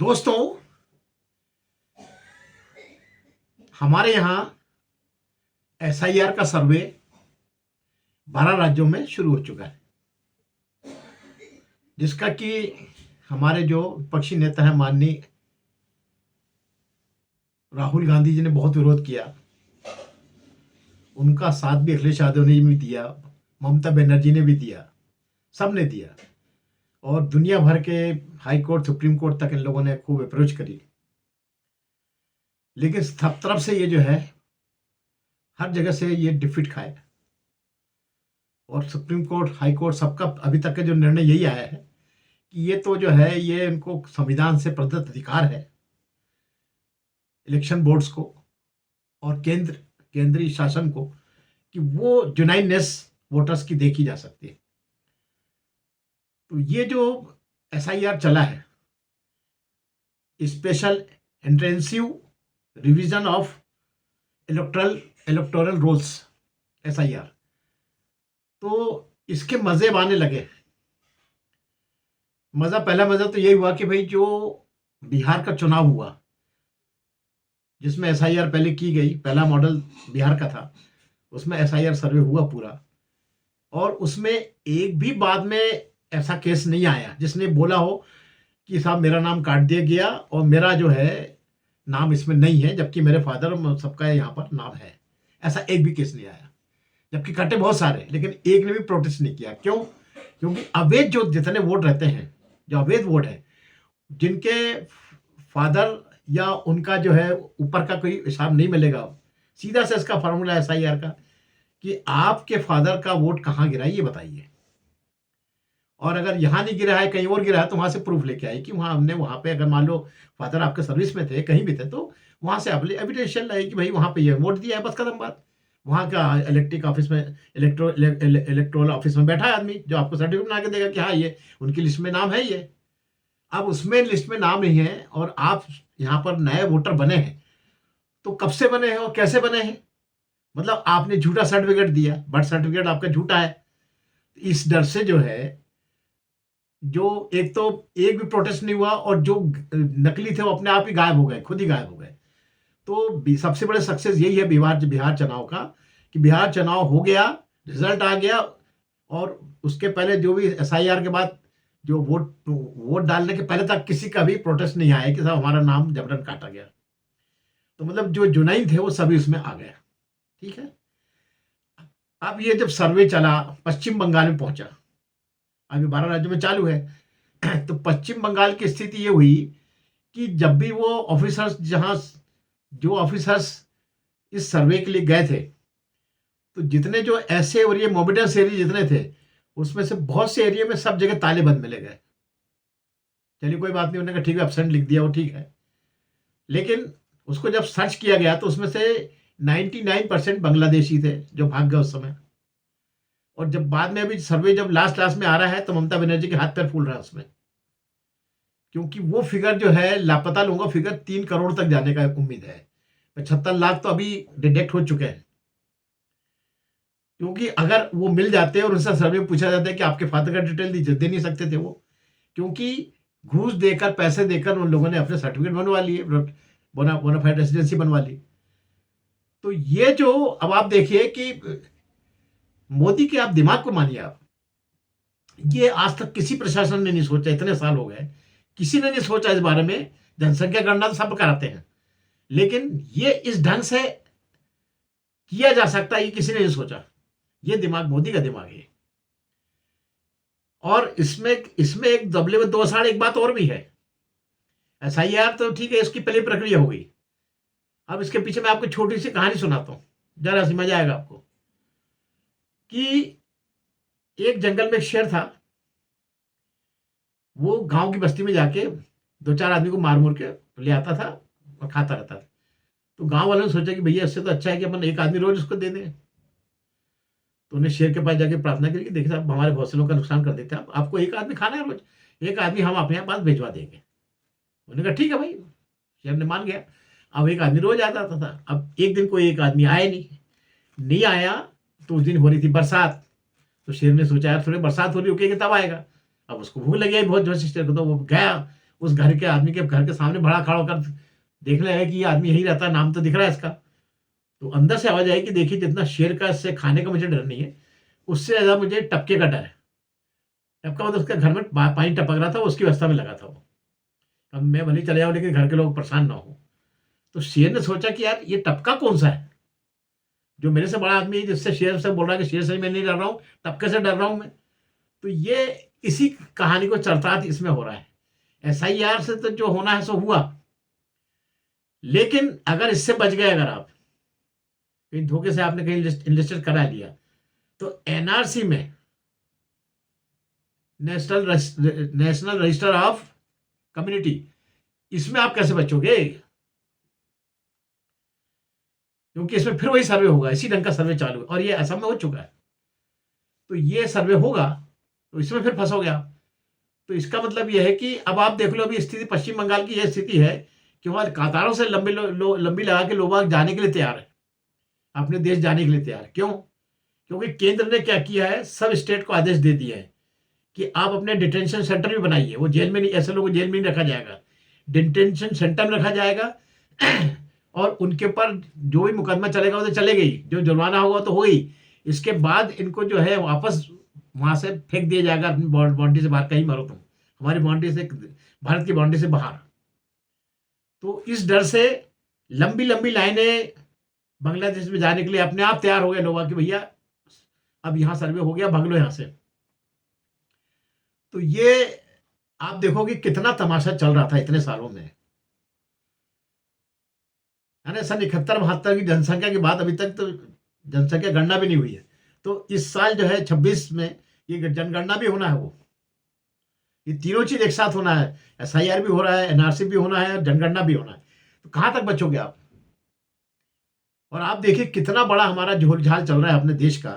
दोस्तों, हमारे यहाँ एसआईआर का सर्वे 12 राज्यों में शुरू हो चुका है, जिसका कि हमारे जो विपक्षी नेता हैं माननीय राहुल गांधी जी ने बहुत विरोध किया। उनका साथ भी अखिलेश यादव ने भी दिया, ममता बनर्जी ने भी दिया, सब ने दिया और दुनिया भर के हाई कोर्ट, सुप्रीम कोर्ट तक इन लोगों ने खूब अप्रोच करी। लेकिन सब तरफ से ये जो है, हर जगह से ये डिफीट खाए और सुप्रीम कोर्ट, हाई कोर्ट, सबका अभी तक का जो निर्णय यही आया है कि ये तो जो है, ये इनको संविधान से प्रदत्त अधिकार है इलेक्शन बोर्ड्स को और केंद्रीय शासन को कि वो जुनाइनेस वोटर्स की देखी जा सकती है। तो ये जो एसआईआर चला है, special intensive revision of electoral rolls, SIR, तो इसके मजे आने लगे। पहला मजा तो यही हुआ कि भाई जो बिहार का चुनाव हुआ, जिसमें एसआईआर पहले की गई, पहला मॉडल बिहार का था, उसमें एसआईआर सर्वे हुआ पूरा और उसमें एक भी बाद में ऐसा केस नहीं आया जिसने बोला हो कि साहब मेरा नाम काट दिया गया और मेरा जो है नाम इसमें नहीं है, जबकि मेरे फादर सबका यहाँ पर नाम है। ऐसा एक भी केस नहीं आया, जबकि कटे बहुत सारे, लेकिन एक ने भी प्रोटेस्ट नहीं किया। क्यों? क्योंकि अवैध जो जितने वोट रहते हैं, जो अवैध वोट है, जिनके फादर या उनका जो है ऊपर का कोई हिसाब नहीं मिलेगा, सीधा से इसका फॉर्मूला है एसआईआर का कि आपके फादर का वोट कहाँ गिरा है ये बताइए, और अगर यहाँ नहीं गिरा है, कहीं और गिरा है, तो वहां से प्रूफ लेके आए कि वहां हमने, वहां पे अगर मान लो फादर आपके सर्विस में थे, कहीं भी थे, तो वहां से आप एविडेंशियल लाए कि भाई वहां पे ये वोट दिया है, बस खत्म बात। वहां का इलेक्ट्रिक ऑफिस में, इलेक्ट्रोल ऑफिस में बैठा है आदमी जो आपको सर्टिफिकेट बना के देगा कि हाँ ये उनकी लिस्ट में नाम है। ये अब उसमें लिस्ट में नाम नहीं है और आप यहाँ पर नए वोटर बने हैं, तो कब से बने हैं और कैसे बने हैं? मतलब आपने झूठा सर्टिफिकेट दिया, बर्थ सर्टिफिकेट आपका झूठा है। इस डर से जो है, जो एक तो एक भी प्रोटेस्ट नहीं हुआ और जो नकली थे वो अपने आप ही गायब हो गए, खुद ही गायब हो गए। तो सबसे बड़े सक्सेस यही है बिहार चुनाव का कि बिहार चुनाव हो गया, रिजल्ट आ गया और उसके पहले जो भी एसआईआर के बाद जो वोट डालने के पहले तक किसी का भी प्रोटेस्ट नहीं आया कि साहब हमारा नाम जबरन काटा गया। तो मतलब जो जुनाइन थे वो सभी उसमें आ गए। ठीक है। अब ये जब सर्वे चला, पश्चिम बंगाल में पहुंचा, अभी 12 राज्यों में चालू है तो पश्चिम बंगाल की स्थिति ये हुई कि जब भी वो ऑफिसर्स, जो ऑफिसर्स इस सर्वे के लिए गए थे, तो जितने जो ऐसे और ये मोबिडस एरिया जितने थे, उसमें से बहुत से एरिया में सब जगह ताले बंद मिले गए। चलिए कोई बात नहीं, उन्होंने कहा ठीक है, एब्सेंट लिख दिया, वो ठीक है। लेकिन उसको जब सर्च किया गया तो उसमें से 99% बांग्लादेशी थे जो भाग गए उस समय। और जब बाद में अभी सर्वे जब लास्ट में आ रहा है तो ममता बनर्जी के हाथ पैर फूल रहा है उसमें, क्योंकि वो फिगर जो है, लापता लोगों का फिगर 3 करोड़ तक जाने का उम्मीद है। 75 लाख तो अभी डिटेक्ट हो चुके हैं। क्योंकि अगर वो मिल जाते और उनसे सर्वे में पूछा जाता है कि आपके फादर का डिटेल दीजिए, दे नहीं सकते थे वो, क्योंकि घूस देकर, पैसे देकर उन लोगों ने अपने सर्टिफिकेट बनवा लिए, बोनाफाइड रेसिडेंसी बनवा ली। तो ये जो, अब आप देखिए कि मोदी के आप दिमाग को मानिए, आप ये आज तक किसी प्रशासन ने नहीं सोचा, इतने साल हो गए किसी ने नहीं सोचा इस बारे में। जनसंख्या गणना तो सब कराते हैं, लेकिन ये इस ढंग से किया जा सकता है ये किसी ने नहीं सोचा। ये दिमाग मोदी का दिमाग है। और इसमें एक दबले में दो साढ़े एक बात और भी है। एसआईआर तो ठीक है, इसकी पहली प्रक्रिया हो गई। अब इसके पीछे मैं आपको छोटी सी कहानी सुनाता हूं, जरा सी मजा आएगा आपको। कि एक जंगल में एक शेर था, वो गांव की बस्ती में जाके 2-4 आदमी को मार मुर के ले आता था और खाता रहता था। तो गांव वालों ने सोचा कि भैया इससे तो अच्छा है कि अपन एक आदमी रोज उसको दे दें। तो उन्हें शेर के पास जाके प्रार्थना करी कि देखिए साहब, हमारे घोंसलों का नुकसान कर देते हैं आप, आपको एक आदमी खाना है रोज, एक आदमी हम अपने यहाँ पास भिजवा देंगे। उन्होंने कहा ठीक है भाई, शेर ने मान गया। अब एक आदमी रोज आता था। अब एक दिन कोई एक आदमी आया नहीं आया, तो उस दिन हो रही थी बरसात। तो शेर ने सोचा यार थोड़ी बरसात हो रही रुकेगी तब आएगा। अब उसको भूख लगी बहुत जोर से शेर को, तो वो गया उस घर के आदमी के घर के सामने बड़ा खड़ा होकर देखने लगा कि ये आदमी यही रहता है, नाम तो दिख रहा है इसका। तो अंदर से आवाज आई कि देखिए, जितना शेर का इससे खाने का मुझे डर नहीं है, उससे ज्यादा मुझे टपके का डर है। टपका मतलब उसके घर में पानी टपक रहा था, उसकी व्यवस्था में लगा था वो। अब मैं भले ही चले जाऊं, लेकिन घर के लोग परेशान ना हो। तो शेर ने सोचा कि यार, ये टपका कौन सा है जो मेरे से बड़ा आदमी है, जिससे शेर से बोल रहा है कि शेर से मैं नहीं डर रहा हूँ, टपके से डर रहा हूं मैं। तो ये इसी कहानी को चरितार्थ इसमें हो रहा है। एसआईआर से तो जो होना है सो हुआ, लेकिन अगर इससे बच गए, अगर आप कहीं धोखे से आपने कहीं इनलिस्टेड करा लिया, तो एनआरसी में, नेशनल रजिस्टर ऑफ कम्युनिटी, इसमें आप कैसे बचोगे? क्योंकि इसमें फिर वही सर्वे होगा, इसी ढंग का सर्वे चालू है, और ये असम में हो चुका है। तो ये सर्वे होगा, तो इसमें फिर फंसोगे आप। तो इसका मतलब यह है कि अब आप देख लो, अभी स्थिति पश्चिम बंगाल की यह स्थिति है कि वहां कतारों से लंबी लगा के लोग जाने के लिए तैयार है, अपने देश जाने के लिए तैयार है। क्यों? क्योंकि केंद्र ने क्या किया है, सब स्टेट को आदेश दे दिया है कि आप अपने डिटेंशन सेंटर भी बनाइए। वो जेल में नहीं, ऐसे लोगों को जेल में नहीं रखा जाएगा, डिटेंशन सेंटर में रखा जाएगा। और उनके ऊपर जो भी मुकदमा चलेगा वो तो चलेगा ही, जो जुर्माना होगा तो हो ही। इसके बाद इनको जो है वापस वहां से फेंक दिया जाएगा, अपनी बाउंड्री से बाहर, कहीं मारो तुम, हमारी बाउंड्री से, भारत की बाउंड्री से बाहर। तो इस डर से लंबी लंबी लाइनें बांग्लादेश में जाने के लिए अपने आप तैयार हो गए लोग कि भैया अब यहां सर्वे हो गया, भाग लो यहां से। तो ये आप देखोगे कितना तमाशा चल रहा था इतने सालों में, है ना। सन 71-72 की जनसंख्या के बाद अभी तक तो जनसंख्या गणना भी नहीं हुई है। तो इस साल जो है 26 में ये जनगणना भी होना है। वो ये तीनों चीज एक साथ होना है, एसआईआर भी हो रहा है, एनआरसी भी होना है, जनगणना भी होना है। तो कहां तक बचोगे आप? और आप देखिए कितना बड़ा हमारा झोलझाल चल रहा है अपने देश का,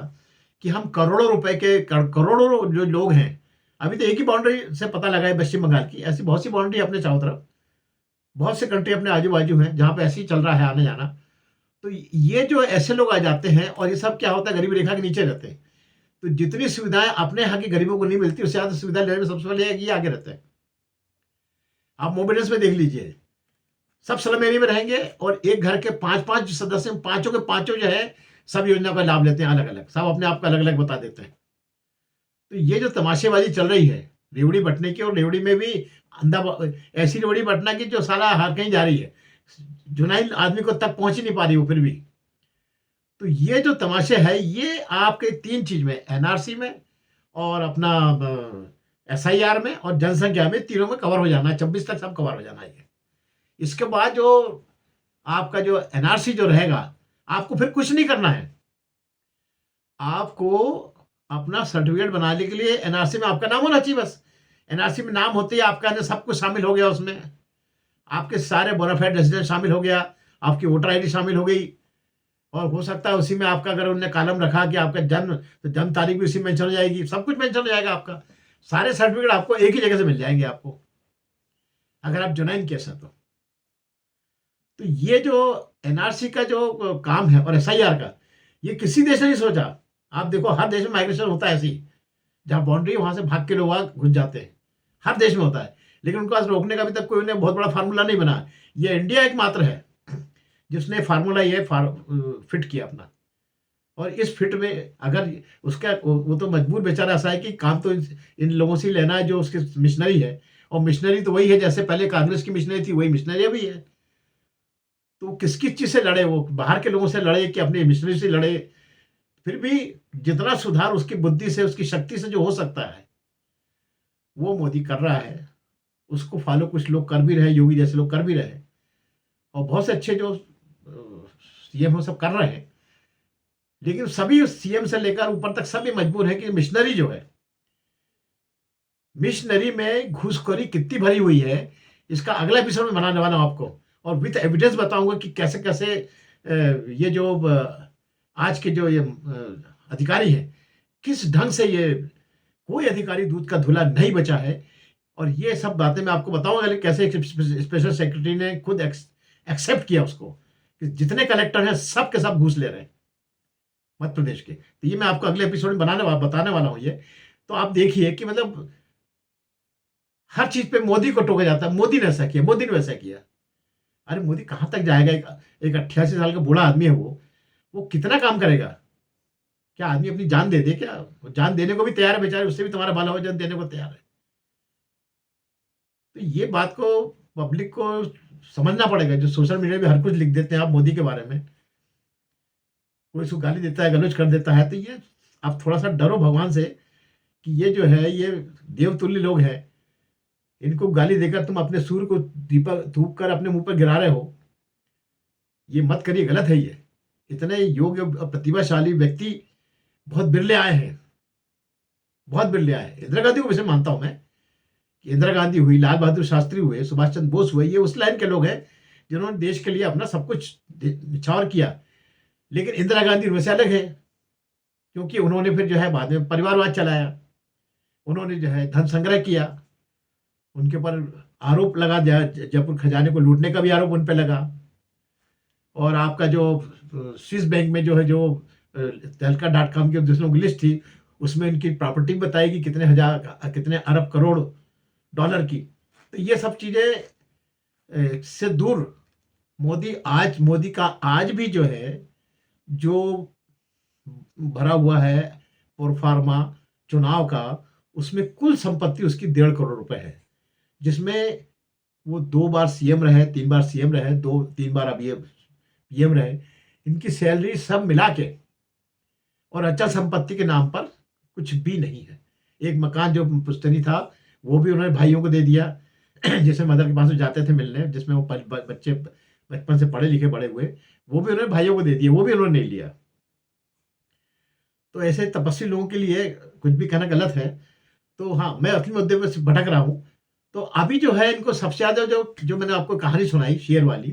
कि हम करोड़ों रुपए के करोड़ों जो लोग हैं, अभी तो एक ही बाउंड्री से पता लगा है पश्चिम बंगाल की, ऐसी बहुत सी बाउंड्री अपने चारों तरफ, बहुत से कंट्री अपने आजू बाजू हैं जहां पे ऐसे ही चल रहा है आने जाना। तो ये जो ऐसे लोग आ जाते हैं, और ये सब क्या होता है, गरीबी रेखा के नीचे रहते हैं। तो जितनी सुविधाएं अपने यहाँ के गरीबों को नहीं मिलती, उससे ज्यादा सुविधा लेने में सबसे पहले ये आगे रहते हैं। आप मोबिलियंस में देख लीजिए, सब स्लम एरिया में रहेंगे, और एक घर के 5-5 सदस्य, पांचों के पांचों जो है सब योजना का लाभ लेते हैं, अलग अलग, सब अपने आप को अलग अलग बता देते हैं। तो ये जो तमाशेबाजी चल रही है रेवड़ी बंटने की, और रेवड़ी में भी अंधा, ऐसी रेवड़ी बंटना की जो साला हर कहीं जा रही है, जुनाई आदमी को तक पहुंच ही नहीं पा रही वो फिर भी। तो ये जो तमाशे है, ये आपके तीन चीज में, एनआरसी में, और अपना एसआईआर में, और जनसंख्या में, तीनों में कवर हो जाना है, 26 तक सब कवर हो जाना है। इसके बाद जो आपका जो एनआरसी जो रहेगा, आपको फिर कुछ नहीं करना है। आपको अपना सर्टिफिकेट बनाने के लिए एनआरसी में आपका नाम होना चाहिए बस। एनआरसी में नाम होते ही आपका सब कुछ शामिल हो गया उसमें, आपके सारे बोनाफाइड रेजिडेंट शामिल हो गया, आपकी वोटर आईडी शामिल हो गई, और हो सकता है उसी में आपका, अगर उन्होंने कॉलम रखा कि आपका जन्म, तो जन्म तारीख भी उसी में मेंशन हो जाएगी, सब कुछ मेंशन हो जाएगा आपका। सारे सर्टिफिकेट आपको एक ही जगह से मिल जाएंगे आपको, अगर आप जुनाइन केस है तो ये जो एनआरसी का जो काम है और एसआईआर का, ये किसी देश ने नहीं सोचा। आप देखो हर देश में माइग्रेशन होता है ऐसी, जहां बाउंड्री वहां से भाग के लोग वहां घुस जाते हैं, हर देश में होता है। लेकिन उनको आज रोकने का अभी तक कोई ने बहुत बड़ा फार्मूला नहीं बना। ये इंडिया एकमात्र है जिसने फार्मूला ये फिट किया अपना। और इस फिट में अगर उसका वो तो मजबूर बेचारा ऐसा है कि काम तो इन लोगों से ही लेना है जो उसके मिशनरी है, और मिशनरी तो वही है जैसे पहले कांग्रेस की मिशनरी थी, वही मिशनरी अभी है। तो किस किस चीज से लड़े, वो बाहर के लोगों से लड़े कि अपने मिशनरी से लड़े, फिर भी जितना सुधार उसकी बुद्धि से, उसकी शक्ति से जो हो सकता है, वो मोदी कर रहा है। उसको फॉलो कुछ लोग कर भी रहे, योगी जैसे लोग कर भी रहे, और बहुत से अच्छे जो सीएम सब कर रहे हैं। लेकिन सभी सीएम से लेकर ऊपर तक सभी मजबूर है कि मिशनरी जो है, मिशनरी में घूसखोरी कितनी भरी हुई है, इसका अगला एपिसोड में बनाने वाला हूं आपको, और विद एविडेंस बताऊंगा कि कैसे कैसे ये जो आज के जो ये अधिकारी हैं, किस ढंग से ये कोई अधिकारी दूध का धुला नहीं बचा है। और ये सब बातें मैं आपको बताऊंगा कि कैसे एक स्पेशल सेक्रेटरी ने खुद एक्सेप्ट किया उसको, कि जितने कलेक्टर हैं सब के सब घूस ले रहे हैं मध्य प्रदेश के। तो ये मैं आपको अगले एपिसोड में बताने वाला हूँ ये। तो आप देखिए कि मतलब हर चीज पे मोदी को टोका जाता है, मोदी ने ऐसा किया, मोदी ने वैसा किया। अरे मोदी कहाँ तक जाएगा? एक 88 साल का बूढ़ा आदमी है, वो कितना काम करेगा? क्या आदमी अपनी जान दे दे क्या? वो जान देने को भी तैयार है बेचारे, उससे भी तुम्हारा भला हो जान देने को तैयार है। तो ये बात को पब्लिक को समझना पड़ेगा। जो सोशल मीडिया पे हर कुछ लिख देते हैं आप मोदी के बारे में, कोई उसको गाली देता है, गलौज कर देता है, तो ये आप थोड़ा सा डरो भगवान से कि ये जो है ये देवतुल्य लोग हैं, इनको गाली देकर तुम अपने सूर्य को दीपक थूक कर अपने मुंह पर गिरा रहे हो। ये मत करिए, गलत है ये। इतने योग्य और प्रतिभाशाली व्यक्ति बहुत बिरले आए हैं, बहुत बिरले आए हैं। इंदिरा गांधी को वैसे मानता हूं मैं कि इंदिरा गांधी हुई, लाल बहादुर शास्त्री हुए, सुभाष चंद्र बोस हुए, ये उस लाइन के लोग हैं जिन्होंने देश के लिए अपना सब कुछ न्यौछावर किया। लेकिन इंदिरा गांधी वैसे अलग है, क्योंकि उन्होंने फिर जो है बाद में परिवारवाद चलाया, उन्होंने जो है धन संग्रह किया, उनके ऊपर आरोप लगा दिया, जयपुर खजाने को लूटने का भी आरोप उन पर लगा। और आपका जो स्विस बैंक में जो है जो तहलका.com की दूसरों की लिस्ट थी, उसमें इनकी प्रॉपर्टी बताएगी कितने हजार कितने अरब करोड़ डॉलर की। तो ये सब चीजें से दूर मोदी का आज भी जो है जो भरा हुआ है प्रोफार्मा चुनाव का, उसमें कुल संपत्ति उसकी 1.5 करोड़ रुपए है, जिसमें वो 2 बार सीएम रहे, 3 बार सीएम रहे, 2-3 बार अभी पीएम रहे। इनकी सैलरी सब मिला के और अचल संपत्ति के नाम पर कुछ भी नहीं है। एक मकान जो पुश्तैनी था वो भी उन्होंने भाइयों को दे दिया, जैसे मदर के पास वो जाते थे मिलने, जिसमें वो बच्चे बचपन से पढ़े लिखे बड़े हुए, वो भी उन्होंने भाइयों को दे दिया, वो भी उन्होंने नहीं लिया। तो ऐसे तपस्वी लोगों के लिए कुछ भी कहना गलत है। तो हाँ, मैं असली मुद्दे पर भटक रहा हूँ। तो अभी जो है इनको सबसे ज्यादा जो मैंने आपको कहानी सुनाई शेयर वाली,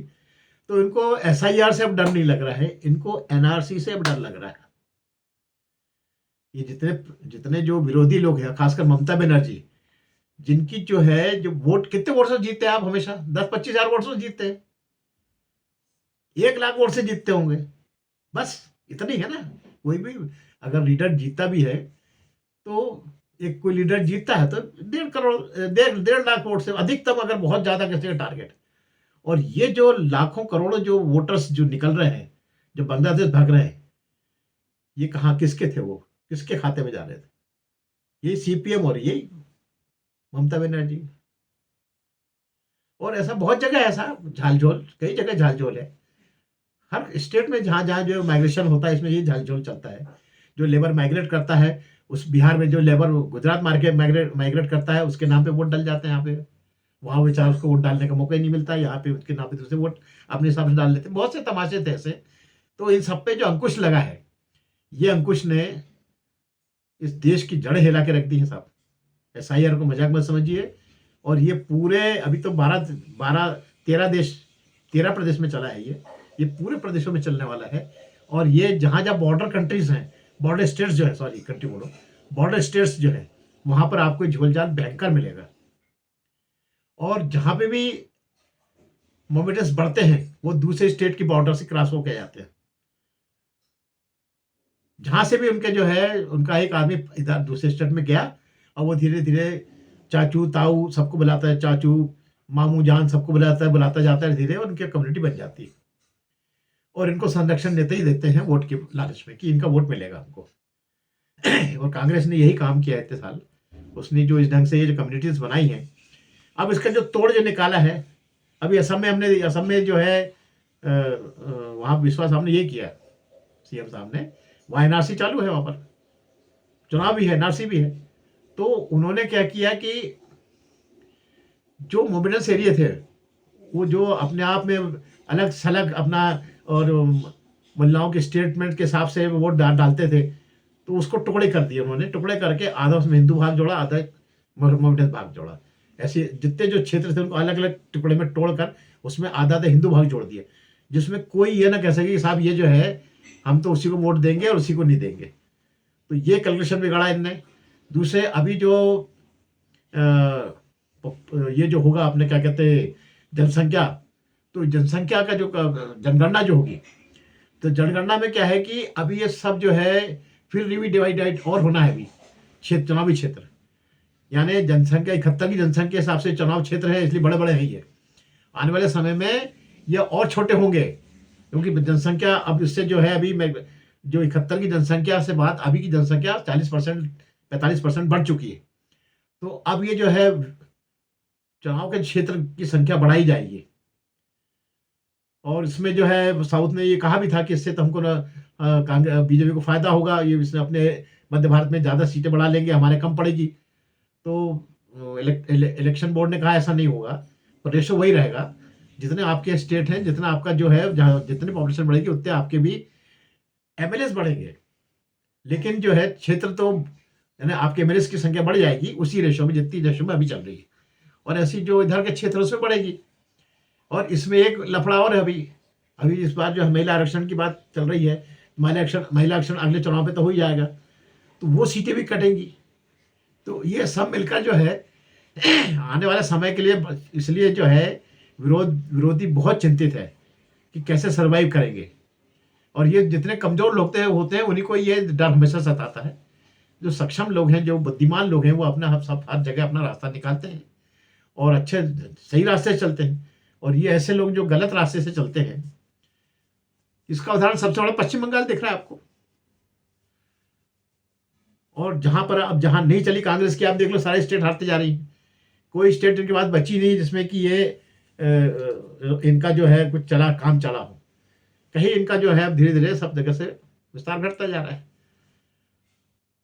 तो इनको एसआईआर से अब डर नहीं लग रहा है, इनको एनआरसी से अब डर लग रहा है। ये जितने जितने जो विरोधी लोग हैं, खासकर ममता बनर्जी, जिनकी जो है जो वोट, कितने वोट से जीतते हैं आप? हमेशा 10-25 हजार वोट से जीतते हैं, 1 लाख वोट से जीतते होंगे, बस इतनी है ना। कोई भी अगर लीडर जीतता भी है तो एक कोई लीडर जीतता है तो 1.5 करोड़ 1.5 लाख वोट से अधिकतम, अगर बहुत ज्यादा किसी का टारगेट। और ये जो लाखों करोड़ों जो वोटर्स जो निकल रहे हैं, जो बांग्लादेश भाग रहे हैं, ये कहाँ किसके थे? वो किसके खाते में जा रहे थे? ये सीपीएम और यही ममता बनर्जी। और ऐसा बहुत जगह है, ऐसा झालझोल, कई जगह झालझोल है। हर स्टेट में जहाँ जहाँ जो माइग्रेशन होता है, इसमें ये झालझोल चलता है। जो लेबर माइग्रेट करता है, उस बिहार में जो लेबर गुजरात मार्केट माइग्रेट करता है, उसके नाम पे वोट डल जाते हैं यहाँ पे। वहाँ बेचारा उसको वोट डालने का मौका ही नहीं मिलता, यहाँ पे उसके नाम पे दूसरे वोट अपने हिसाब से डाल लेते हैं। बहुत से तमाशे थे ऐसे। तो इन सब पे जो अंकुश लगा है, ये अंकुश ने इस देश की जड़ हिला के रख दी है साहब। एसआईआर को मजाक मत समझिए। और ये पूरे अभी तो 13 प्रदेश में चला है, ये पूरे प्रदेशों में चलने वाला है। और ये जहां जहां बॉर्डर कंट्रीज हैं, बॉर्डर स्टेट्स जो है, सॉरी कंट्री बोलो, बॉर्डर स्टेट्स जो है, वहां पर आपको झोलझाल भयंकर मिलेगा। और जहां पे भी मोमेंट्स बढ़ते हैं, वो दूसरे स्टेट की बॉर्डर से क्रॉस होकर जाते हैं। जहां से भी उनके जो है, उनका एक आदमी इधर दूसरे स्टेट में गया और वो धीरे धीरे चाचू ताऊ सबको बुलाता है, चाचू मामू जान सबको बुलाता जाता है, धीरे उनकी कम्युनिटी बन जाती है। और इनको संरक्षण देते ही देते हैं वोट के लालच में कि इनका वोट मिलेगा हमको। और कांग्रेस ने यही काम किया है इतने साल। उसने जो इस ढंग से ये जो कम्युनिटीज बनाई हैं, अब इसका जो तोड़ जो निकाला है, अभी असम में जो है वहाँ विश्वास साहब ने ये किया, सीएम साहब ने, वहाँ एनआरसी चालू है, वहाँ पर चुनाव भी है, एनआरसी भी है। तो उन्होंने क्या किया कि जो मोबिलियस एरिया थे, वो जो अपने आप में अलग सलग अपना और महिलाओं के स्टेटमेंट के हिसाब से वोट डालते थे, तो उसको टुकड़े कर दिए उन्होंने। टुकड़े करके आधा उसमें हिंदू भाग जोड़ा, आधा मोबिलियस भाग जोड़ा। ऐसे जितने जो क्षेत्र थे उनको अलग अलग टुकड़े में तोड़कर उसमें आधा आधा हिंदू भाग जोड़ दिए, जिसमें कोई ये ना कह सके कि साहब ये जो है हम तो उसी को वोट देंगे और उसी को नहीं देंगे। तो ये कैलकुलेशन बिगाड़ा इनने। दूसरे अभी जो ये जो होगा, आपने क्या कहते हैं, जनसंख्या, तो जनसंख्या का जो जनगणना जो होगी, तो जनगणना में क्या है कि अभी ये सब जो है फिर रिवी डिवाइड और होना है अभी क्षेत्र, चुनावी क्षेत्र। यानी जनसंख्या 71 की जनसंख्या के हिसाब से चुनाव क्षेत्र है, इसलिए बड़े बड़े हैं ये। आने वाले समय में ये और छोटे होंगे, क्योंकि जनसंख्या अब इससे जो है अभी मैं जो 71 की जनसंख्या से बात अभी की जनसंख्या 40% 45% बढ़ चुकी है। तो अब ये जो है चुनाव के क्षेत्र की संख्या बढ़ाई जाएगी। और इसमें जो है साउथ ने ये कहा भी था कि इससे तो हमको ना बीजेपी को फायदा होगा, ये इसने अपने मध्य भारत में ज़्यादा सीटें बढ़ा लेंगे, हमारे कम पड़ेगी। तो इलेक्शन बोर्ड ने कहा ऐसा नहीं होगा, पर रेशो वही रहेगा। जितने आपके स्टेट हैं, जितना आपका जो है जहाँ जितनी पॉपुलेशन बढ़ेगी उतने आपके भी एमएलएस बढ़ेंगे। लेकिन जो है क्षेत्र तो यानी आपके एमएलएस की संख्या बढ़ जाएगी उसी रेशो में जितनी रेशो में अभी चल रही है, और ऐसी जो इधर के क्षेत्र उसमें बढ़ेगी। और इसमें एक लफड़ा और है अभी अभी इस बार जो महिला आरक्षण की बात चल रही है, महिला आरक्षण अगले चुनाव पे तो हो ही जाएगा, तो वो सीटें भी कटेंगी। तो ये सब मिलकर जो है आने वाले समय के लिए, इसलिए जो है विरोधी बहुत चिंतित है कि कैसे सरवाइव करेंगे। और ये जितने कमजोर लोग होते हैं उन्हीं को ये डर हमेशा सताता है। जो सक्षम लोग हैं, जो बुद्धिमान लोग हैं, वो अपना सब हर जगह अपना रास्ता निकालते हैं और अच्छे सही रास्ते से चलते हैं। और ये ऐसे लोग जो गलत रास्ते से चलते हैं, इसका उदाहरण सबसे बड़ा पश्चिम बंगाल दिख रहा है आपको। और जहां पर अब जहां नहीं चली कांग्रेस की, आप देख लो सारे स्टेट हारते जा रही हैं। कोई स्टेट इनके बाद बची नहीं जिसमें कि ये इनका जो है कुछ काम चला हो। कहीं इनका जो है अब धीरे धीरे सब जगह से विस्तार घटता जा रहा है।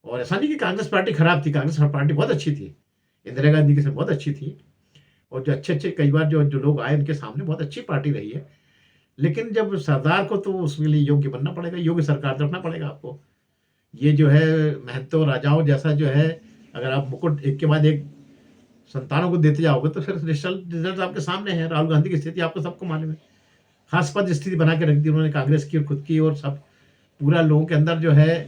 और ऐसा नहीं कि कांग्रेस पार्टी खराब थी, कांग्रेस पार्टी बहुत अच्छी थी, इंदिरा गांधी की समय बहुत अच्छी थी। और जो अच्छे कई बार जो लोग आए उनके सामने बहुत अच्छी पार्टी रही है। लेकिन जब सरदार को तो उसके लिए योग्य बनना पड़ेगा, योग्य सरकार रखना पड़ेगा आपको। ये जो है महंतो राजाओं जैसा जो है, अगर आप मुकुट एक के बाद एक संतानों को देते जाओगे तो फिर रिजल्ट आपके सामने है। राहुल गांधी की स्थिति आपको सबको मालूम है, हास्पद स्थिति बना के रख दी उन्होंने कांग्रेस की और खुद की, और सब पूरा लोगों के अंदर जो है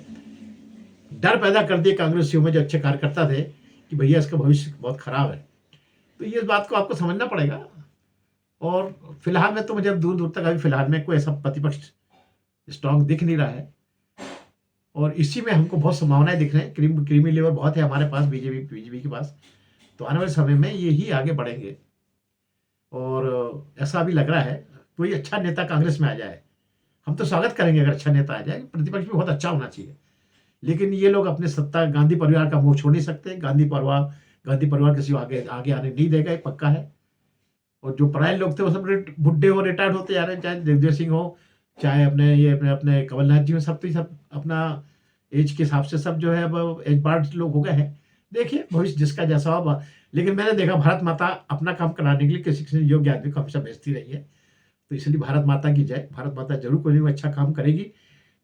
डर पैदा कर दिए कांग्रेसियों में जो अच्छे कार्यकर्ता थे कि भैया इसका भविष्य बहुत खराब है। तो ये बात को आपको समझना पड़ेगा। और फिलहाल में तो मुझे दूर दूर तक अभी फिलहाल में कोई ऐसा प्रतिपक्ष स्ट्रांग दिख नहीं रहा है, और इसी में हमको बहुत संभावनाएं दिख रही हैं। क्रीमी लेवर बहुत है हमारे पास बीजेपी के पास। तो आने वाले समय में ये ही आगे बढ़ेंगे। और ऐसा अभी लग रहा है कोई अच्छा नेता कांग्रेस में आ जाए, हम तो स्वागत करेंगे अगर अच्छा नेता आ जाए। प्रतिपक्ष भी बहुत अच्छा होना चाहिए, लेकिन ये लोग अपने सत्ता गांधी परिवार का मुंह छोड़ नहीं सकते। गांधी परिवार किसी को आगे आने नहीं देगा, एक पक्का है। और जो पराये लोग थे वो सब बुढ़े हो रिटायर्ड होते जा रहे हैं, चाहे दिग्विजय सिंह हो, चाहे अपने कमलनाथ जी हो, सब अपना एज के हिसाब से सब जो है अब एज पार्ट लोग हो गए हैं। देखिए भविष्य जिसका जैसा हो। लेकिन मैंने देखा भारत माता अपना काम कराने के लिए किसी योग्य आदमी को हमेशा भेजती रही है। तो इसलिए भारत माता की जय। भारत माता जरूर कोई अच्छा काम करेगी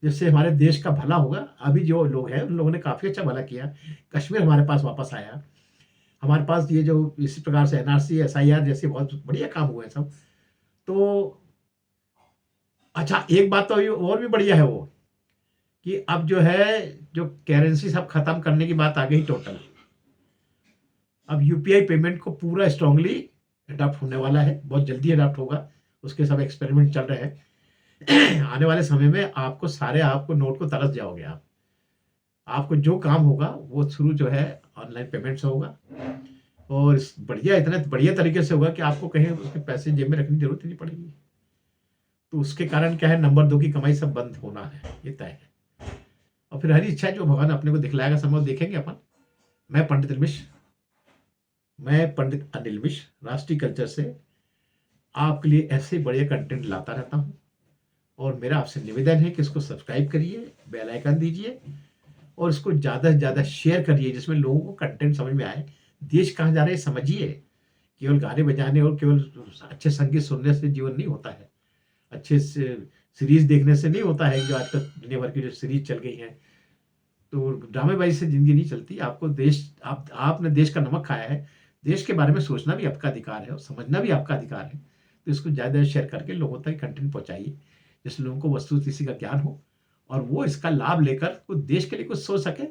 जिससे हमारे देश का भला होगा। अभी जो लोग हैं उन लोगों ने काफ़ी अच्छा भला किया। कश्मीर हमारे पास वापस आया, हमारे पास ये जो इसी प्रकार से एनआरसी SIR जैसे बहुत बढ़िया काम हुए सब। तो अच्छा एक बात तो और भी बढ़िया है वो कि अब जो है जो करेंसी सब खत्म करने की बात आ गई टोटल। अब UPI पेमेंट को पूरा स्ट्रांगली अडॉप्ट होने वाला है, बहुत जल्दी अडॉप्ट होगा, उसके सब एक्सपेरिमेंट चल रहे हैं। आने वाले समय में आपको नोट को तरस जाओगे आप। आपको जो काम होगा वो थ्रू जो है ऑनलाइन पेमेंट से होगा, और इतने बढ़िया तरीके से होगा कि आपको कहीं उसके पैसे जेब में रखने की जरूरत ही नहीं पड़ेगी। तो उसके कारण क्या है, नंबर 2 की कमाई सब बंद होना है, ये तय है। और फिर हरी इच्छा जो भगवान अपने को दिखलाएगा समय देखेंगे अपन। मैं पंडित अनिल मिश्र राष्ट्रीय कल्चर से आपके लिए ऐसे बढ़िया कंटेंट लाता रहता हूँ। और मेरा आपसे निवेदन है कि इसको सब्सक्राइब करिए, बेल आइकन दीजिए, और इसको ज़्यादा से ज़्यादा शेयर करिए जिसमें लोगों को कंटेंट समझ में आए। देश कहाँ जा रहे हैं समझिए। केवल गाने बजाने और केवल अच्छे संगीत सुनने से जीवन नहीं होता है, अच्छे से सीरीज देखने से नहीं होता है। जो आजकल दुनिया भर की जो सीरीज चल गई हैं, तो ड्रामेबाजी से जिंदगी नहीं चलती। आपको आपने देश का नमक खाया है, देश के बारे में सोचना भी आपका अधिकार है और समझना भी आपका अधिकार है। तो इसको ज़्यादा शेयर करके लोगों तक कंटेंट पहुँचाइए जिससे लोगों को वस्तुस्थिति का ज्ञान हो और वो इसका लाभ लेकर कुछ देश के लिए कुछ सोच सके।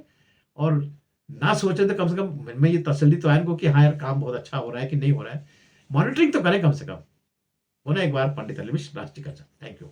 और ना सोचे तो कम से कम मन में ये तसल्ली तो आए इनको कि हाँ यार काम बहुत अच्छा हो रहा है कि नहीं हो रहा है। मॉनिटरिंग तो करें कम से कम। होना एक बार पंडित अनिल मिश्र राष्ट्रीय कल्चर। Thank you.